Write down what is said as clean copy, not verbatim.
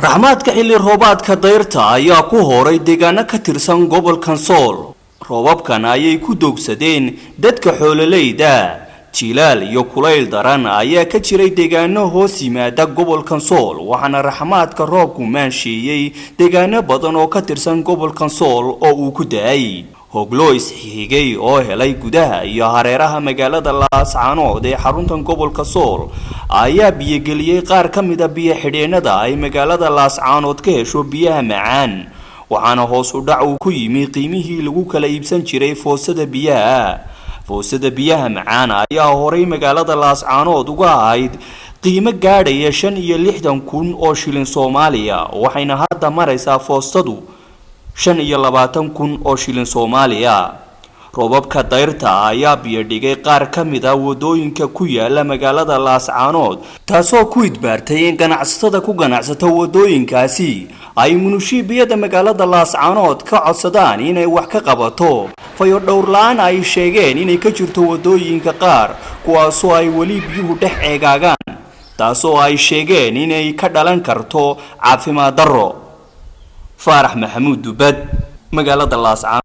raxmaadka xilli roobaadka dayrta ayaa ku horay deegaano ka tirsan gobolkan Sool. Roobabkan ayay ku doogsadeen dadka xoololeyda. Jilaal iyo kulayl daran ayaa ka jiray deegaano hoos yimaada gobolkan Sool, waxaana raxmaadka roobku maansheeyay deegaano badan oo ka tirsan gobolkan Sool oo uu ku da'ay. Hoglo isxigay oo helay gudaha iyo hareeraha magaalada Laascaanood ee xaruntan gobolka Sool ayaa biyageliyay qaar ka mid ah biyo xidheenada ay magaalada Laascaanood ka hesho biyaha macaan, waxaana hoos u dhac uu ku yimid qiimihii lagu kala iibsan jiray foosada biyaha. Foosada biyaha macaan ayaa horay magaalada Laascaanood uga ahayd qiimo gaadhaya 65,000 oo shilin Soomaaliya, waxayna hadda maraysaa foosadu 25,000 oo shilin Soomaaliya. Roobabka dayrta ayaa biyo dhigay qaar ka mid ah wadooyinka ku yaala magaalada Laascaanood, taasoo ku idbaartay in ganacsatada ku ganacsata wadooyinkaasi ay munashiibiyada magaalada Laascaanood ka codsadaan inay wax ka qabato fayo dhowr la'aan ay sheegeen inay ka jirto wadooyinka qaar kuwaasoo ay wali biyuhu dhex eegaagaan, taasoo ay sheegeen inay ka dhalan karto caafimaad darro. Faarax Maxamuud Dubad, magaalada Laascaanood.